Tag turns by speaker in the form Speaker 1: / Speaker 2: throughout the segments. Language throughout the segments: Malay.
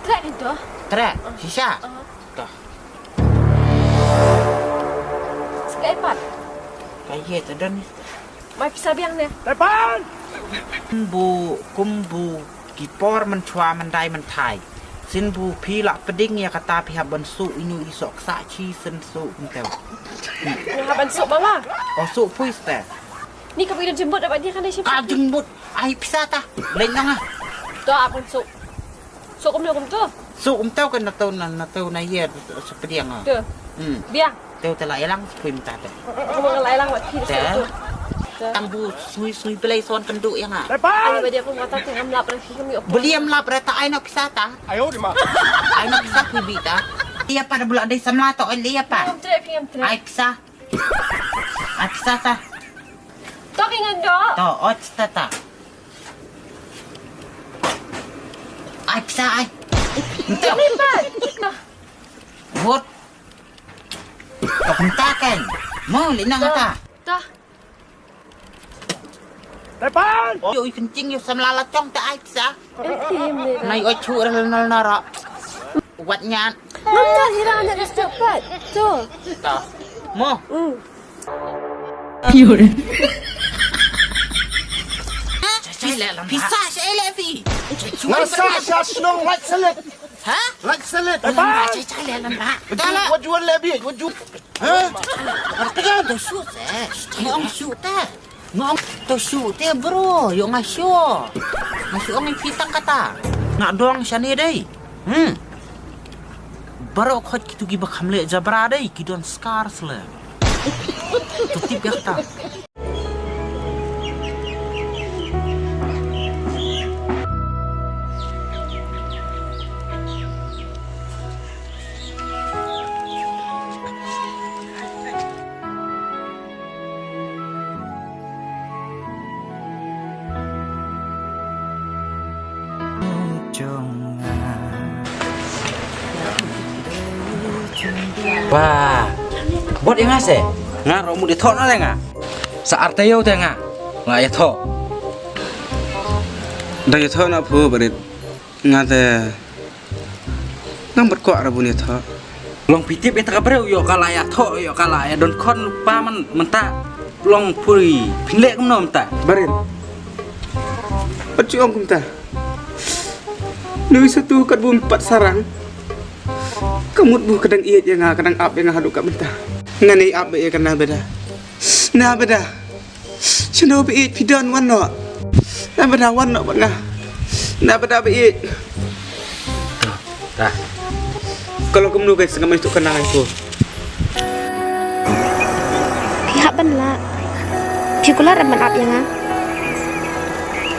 Speaker 1: Trek itu.
Speaker 2: Trek, sisa. Dah.
Speaker 1: Sekaipat.
Speaker 2: Kayak tu dan.
Speaker 1: Mai pisah biang ni.
Speaker 3: Depan!
Speaker 2: Kumbu kipor mencuah mendai mentai. Sin bu pi lak peding ya kata pihak bensu inyu isok saci sen su entel.
Speaker 1: Haban sok mama.
Speaker 2: Oh su puis teh.
Speaker 1: Ni kau pergi jemput dapat dia kan dia siapa?
Speaker 2: Ka jembut ai pisah tah. Lain nang ah.
Speaker 1: Tu apa sok? Sok kum tu.
Speaker 2: Su entel kan natau na ye sepediang ah.
Speaker 1: Tu. Biang.
Speaker 2: Teu telak elang pui minta teh.
Speaker 1: Kau mengelai lang buat pi tu.
Speaker 2: Tang bu sui pelai son kenduk yang ah.
Speaker 1: Ai dia aku ngata tengah melap lagi kami op.
Speaker 2: Beliam lah berata ai nak pisah tah.
Speaker 3: Ayo di mana?
Speaker 2: Ai nak pisah pui bita. Dia pada bulan dai samla tok ai apa?
Speaker 1: Pingam trek.
Speaker 2: Ai pisah. Ai pisah tah.
Speaker 1: Tok ingat dok.
Speaker 2: To, ot tata. Ai pisah ai. Entah.
Speaker 1: Lipat.
Speaker 2: Bot. Kau kan? Mau linang ata.
Speaker 1: Dah.
Speaker 3: Depan!
Speaker 2: Yo kencing yo samlala cong ta ai pisah.
Speaker 1: Tim ni.
Speaker 2: Nai oi chu nal nara. Wat nyat.
Speaker 1: Mama hirang nak cepat. Tu.
Speaker 2: Ta. Mo. Pisah saya levi.
Speaker 3: Nasa snow like salad.
Speaker 2: Ha?
Speaker 3: Like salad.
Speaker 2: Depan. Saya lembah.
Speaker 3: What you want lebih? What you? Huh?
Speaker 2: Artinya tu shoot eh. Ngong shoot eh. Ngong tu shoot eh bro. Yo ngasyo. Ngasyo ang pitang kata. Nak doang sani deh. Baru kau kitu giba kamle jabra deh. Kidon scars le. Tutip kata.
Speaker 4: Wah, buat yang ngasih? Nga, romu di thok nale nga? Saat tayo te nga? Nga ya thok.
Speaker 5: Dah ya thok nak pu berit. Nga te. Nang berkuat rabu ni thok.
Speaker 4: Long pitip eta kabreu yo kala ya thok yo kala ya don kon pa man menta long puri pinlek kum nom ta.
Speaker 5: Berit. Percuang kum ta. Nui satu kat bu 4 sarang. Kamut bu kadang iet yang kadang ap yang hadu kat mentah. Ngani ap be kan beda. Nah beda. Chendo be iet pidon wan no. Nah beda wan no bang. Nah beda be iet.
Speaker 4: Dah.
Speaker 5: Kalau kamu guys ngam itu kenang aku.
Speaker 1: Pihak benla. Pikular aman ap yang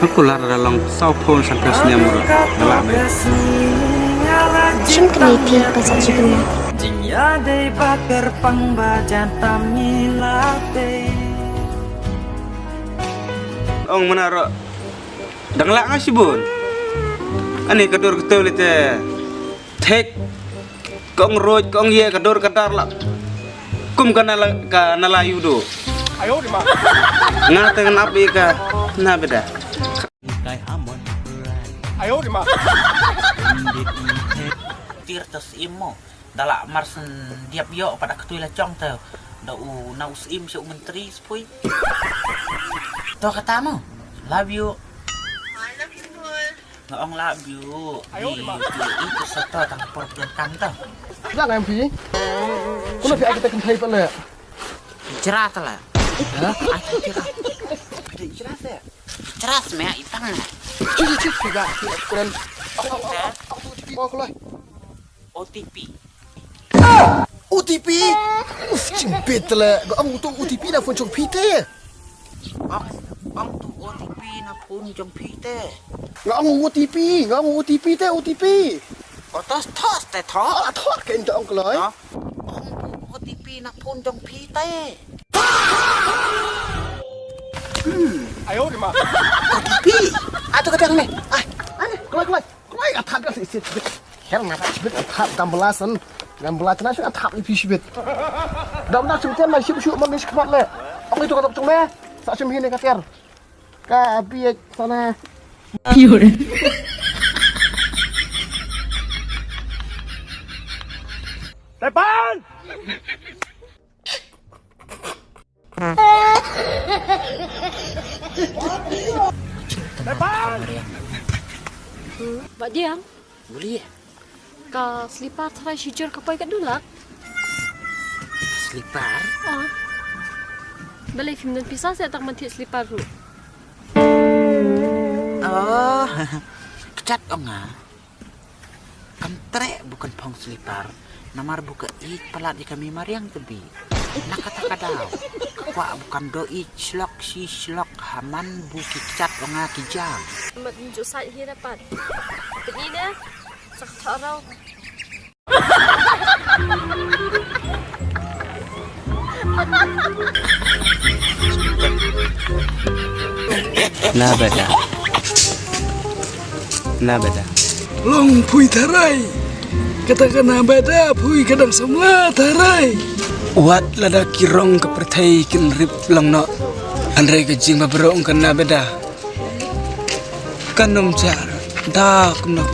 Speaker 5: Aku lar dalam saupon sangkasnya murah. Dalam be.
Speaker 1: Cuma kena iti pasal juga.
Speaker 6: Jia dei bakar pangbajan tamilate.
Speaker 5: Ong menaro. Danglak ngasih bun. Ani kadur ketul itu. Tek. Kong roj kong ye kadur kadar lah. Kum kana layu do.
Speaker 3: Ayo di mana?
Speaker 5: Ngata kenapa ka? Na beda.
Speaker 3: Ayo di mana?
Speaker 2: Tirtas imo. Dalak marsen diap yo pada ketui lecong tau. Dau naus im syuk menteri sepui. Tuh katamu. Love you.
Speaker 7: I love you too.
Speaker 2: Ngong love you.
Speaker 3: Ayo, di mana?
Speaker 2: Itu seto tang portuan kanta.
Speaker 3: Jangan MP. Kau lebih kita kembali pada.
Speaker 2: Cerah lah. Hah? Aku cerah. Cerah saya. Cerah semua itang.
Speaker 3: Cuci juga. Keren. Mau keluar.
Speaker 2: OTP.
Speaker 3: OTP. Cimpit lah. Kau untuk OTP dah phone cok pite.
Speaker 2: Ang tu OTP na pun jong pite.
Speaker 3: Ngak OTP. Ngak OTP teh OTP.
Speaker 2: Otos tos te tos.
Speaker 3: Thot ke indah ang keluar.
Speaker 2: Ang OTP na pun jong pite.
Speaker 3: Ayo di mana?
Speaker 2: OTP.
Speaker 3: Atau kata ni. Keluar. Atap dah sih. Hell ngapa sibit atap gambelasan. Gambelat nasi atap ni sibit. Dah nak sebutnya masih syuk manis kuat le. Ang itu kata cuma. Sak cuma ini kater. Ka biak sana.
Speaker 1: Pak Diang,
Speaker 2: Boleh ya?
Speaker 1: ka selipar try sijur kapoy kat dulak.
Speaker 2: Selipar.
Speaker 1: Balai film dan pisah saya tak mantik selipar tu.
Speaker 2: Oh, kecat enggak? Kentrek bukan pong selipar. Namar buka it pelat di kami mariang tebi. Nak kata kadau. Wak bukan doi slok si slok haman buki kecat enggak kijang.
Speaker 1: Mat nunjuk side here dapat. Ini dah. Sak tarau.
Speaker 4: Nabada.
Speaker 5: Long pui tarai. Katakan abada pui kadang semua tarai. Wat lada kirong kepertai kin rip long no. Andre kejing baberong kan nabada. Kanom jar. Da kumna.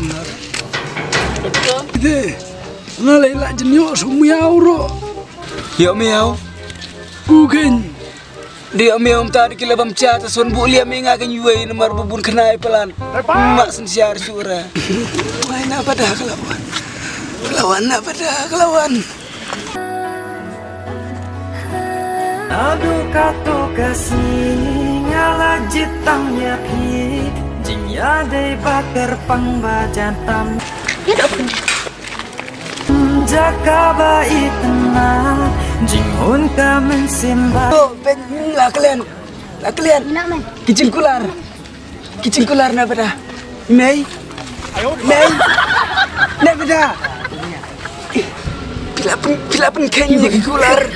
Speaker 5: Ide. Nalai la jenyo sumiau ro. Yo miau. Bukan. Dia miau tadi kila bamcha ta son bu liam inga kan yuai nomor bubun kenai pelan. Mak sensiar sura. Main apa dah kelawan. Kelawan apa dah kelawan.
Speaker 6: Aduh katu kasih ngala jitangnya pi jingya dei bakar pang bajan tam jaka bai tenang jinghun ka mensimba
Speaker 5: Oh, ben lah kalian. Kicing kular na pada. Mei. Na pada. Pila pun kayaknya kular.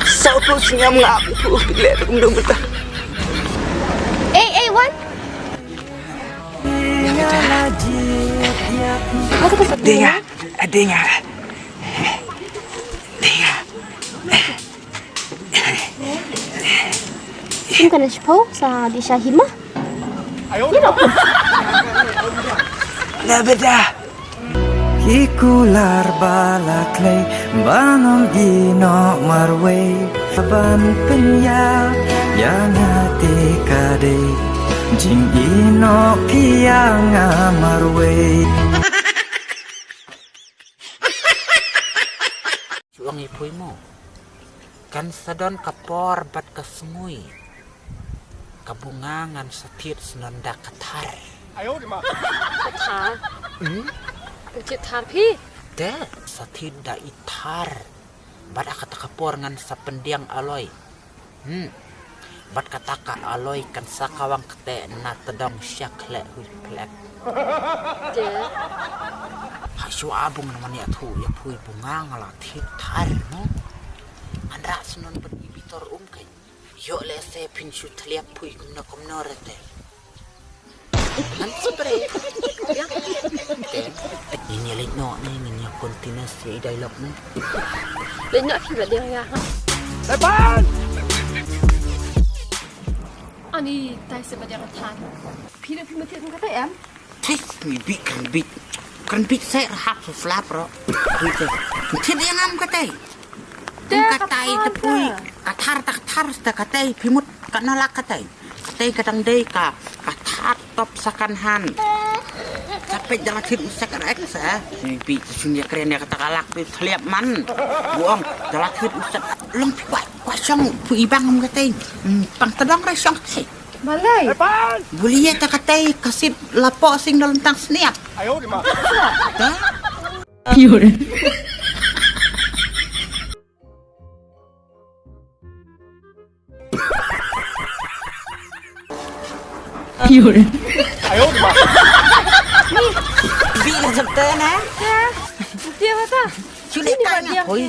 Speaker 5: Sao tu senyum ngap tu pila tu dong betah.
Speaker 1: Wan.
Speaker 5: Dengar.
Speaker 1: Sini kan sepau sa di Syahimah.
Speaker 5: Na pada.
Speaker 6: Kikular balaklay banom gino marway ban penya yang hati kade jing ino piang marway
Speaker 2: Chuang ipui mo. Kan sadon kapor bat kasngui. Kabungangan satit senonda katar.
Speaker 1: Katar. Kecil tar pi.
Speaker 2: De satit da itar. Bat kata kapor ngan sa pendiang aloy. Bat kata ka aloy kan sakawang kete na tedong syakle hui plek.
Speaker 1: De.
Speaker 2: Hasu abung naman ya tu ya pui bunga ngala tar no. Andra senon berbibitor kay. Yo le se pinsu tliap pui kumna rete. Nanti spray. Ya. Ini lek no ni ni kontinasi dialog ni.
Speaker 1: Lenyap pi ba dia ya. Ani tai se ba dia tan. Pi na pi mati kan kata em.
Speaker 2: Tis mi kan bit saya rahap su flap ro. Tid yang am katai. Katai tepui katar katai pimut kanolak katai. Katai kadang dei ka katar top sakanhan. Sampai jalan tid usak rek sa. Ni bi sunya keren ya kata kalak pi thliap man. Buang jalan tid usak long pi kwa song pu ibang am katai. Pang tedong ra song katai.
Speaker 1: Balai.
Speaker 2: Boleh tak katai kasip lapok sing dalam tang sniap.
Speaker 3: Ayo di mana?
Speaker 2: Dah.
Speaker 3: Ayo di mana?
Speaker 2: Bila sebetulnya.
Speaker 1: Dia kata.
Speaker 2: Sulit tanya. Oi.